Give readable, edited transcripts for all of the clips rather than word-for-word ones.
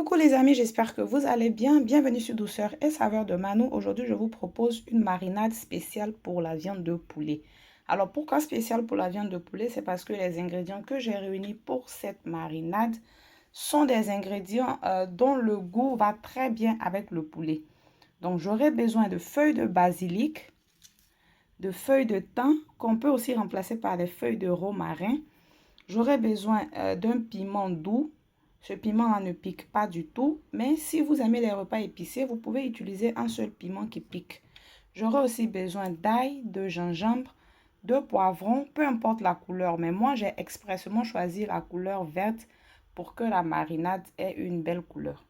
Coucou les amis, j'espère que vous allez bien. Bienvenue sur Douceur et Saveur de Manou. Aujourd'hui, je vous propose une marinade spéciale pour la viande de poulet. Alors, pourquoi spéciale pour la viande de poulet? C'est parce que les ingrédients que j'ai réunis pour cette marinade sont des ingrédients dont le goût va très bien avec le poulet. Donc, j'aurai besoin de feuilles de basilic, de feuilles de thym qu'on peut aussi remplacer par des feuilles de romarin. J'aurai besoin d'un piment doux. Ce piment-là ne pique pas du tout, mais si vous aimez les repas épicés, vous pouvez utiliser un seul piment qui pique. J'aurai aussi besoin d'ail, de gingembre, de poivrons, peu importe la couleur, mais moi j'ai expressément choisi la couleur verte pour que la marinade ait une belle couleur.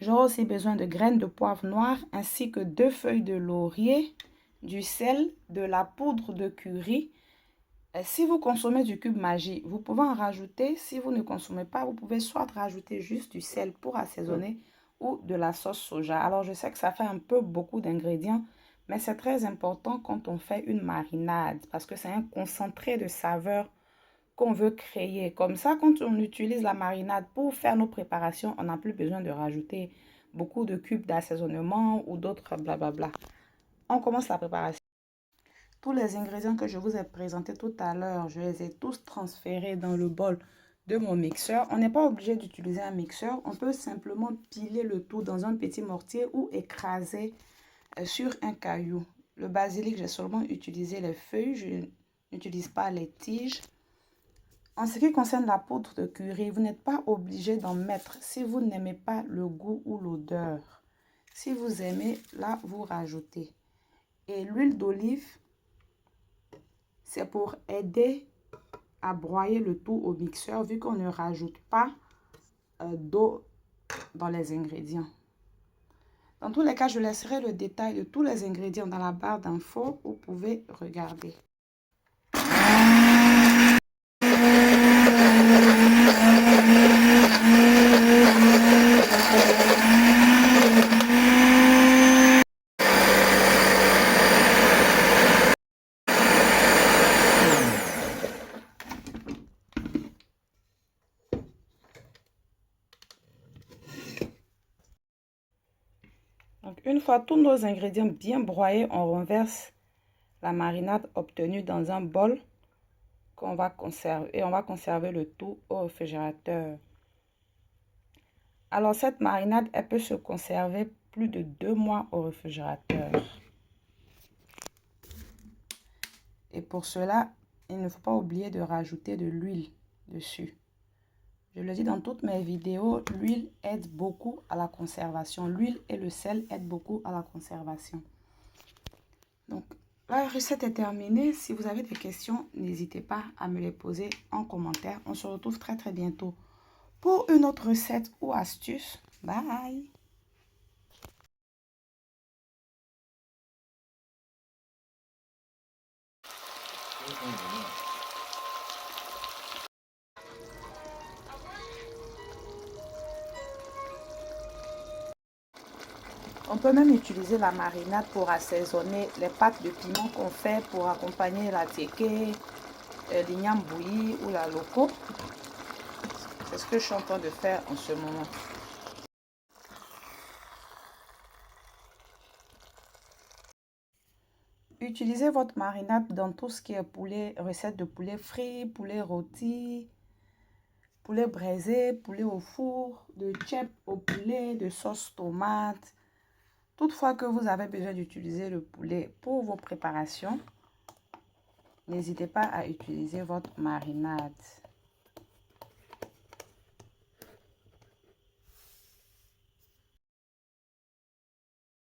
J'aurai aussi besoin de graines de poivre noir ainsi que 2 feuilles de laurier, du sel, de la poudre de curry. Si vous consommez du cube Maggi, vous pouvez en rajouter. Si vous ne consommez pas, vous pouvez soit rajouter juste du sel pour assaisonner ou de la sauce soja. Alors, je sais que ça fait un peu beaucoup d'ingrédients, mais c'est très important quand on fait une marinade parce que c'est un concentré de saveurs qu'on veut créer. Comme ça, quand on utilise la marinade pour faire nos préparations, on n'a plus besoin de rajouter beaucoup de cubes d'assaisonnement ou d'autres blablabla. On commence la préparation. Tous les ingrédients que je vous ai présentés tout à l'heure, je les ai tous transférés dans le bol de mon mixeur. On n'est pas obligé d'utiliser un mixeur. On peut simplement piler le tout dans un petit mortier ou écraser sur un caillou. Le basilic, j'ai seulement utilisé les feuilles. Je n'utilise pas les tiges. En ce qui concerne la poudre de curry, vous n'êtes pas obligé d'en mettre si vous n'aimez pas le goût ou l'odeur. Si vous aimez, là, vous rajoutez. Et l'huile d'olive, c'est pour aider à broyer le tout au mixeur vu qu'on ne rajoute pas d'eau dans les ingrédients. Dans tous les cas, je laisserai le détail de tous les ingrédients dans la barre d'infos. Vous pouvez regarder. Donc, une fois tous nos ingrédients bien broyés, on renverse la marinade obtenue dans un bol qu'on va conserver. Et on va conserver le tout au réfrigérateur. Alors, cette marinade, elle peut se conserver plus de 2 mois au réfrigérateur. Et pour cela, il ne faut pas oublier de rajouter de l'huile dessus. Je le dis dans toutes mes vidéos, l'huile aide beaucoup à la conservation. L'huile et le sel aident beaucoup à la conservation. Donc, la recette est terminée. Si vous avez des questions, n'hésitez pas à me les poser en commentaire. On se retrouve très très bientôt pour une autre recette ou astuce. Bye! On peut même utiliser la marinade pour assaisonner les pâtes de piment qu'on fait pour accompagner la tiéké, l'igname bouillie ou la loco. C'est ce que je suis en train de faire en ce moment. Utilisez votre marinade dans tout ce qui est poulet, recette de poulet frit, poulet rôti, poulet braisé, poulet au four, de tchèp au poulet, de sauce tomate. Toutefois que vous avez besoin d'utiliser le poulet pour vos préparations, n'hésitez pas à utiliser votre marinade.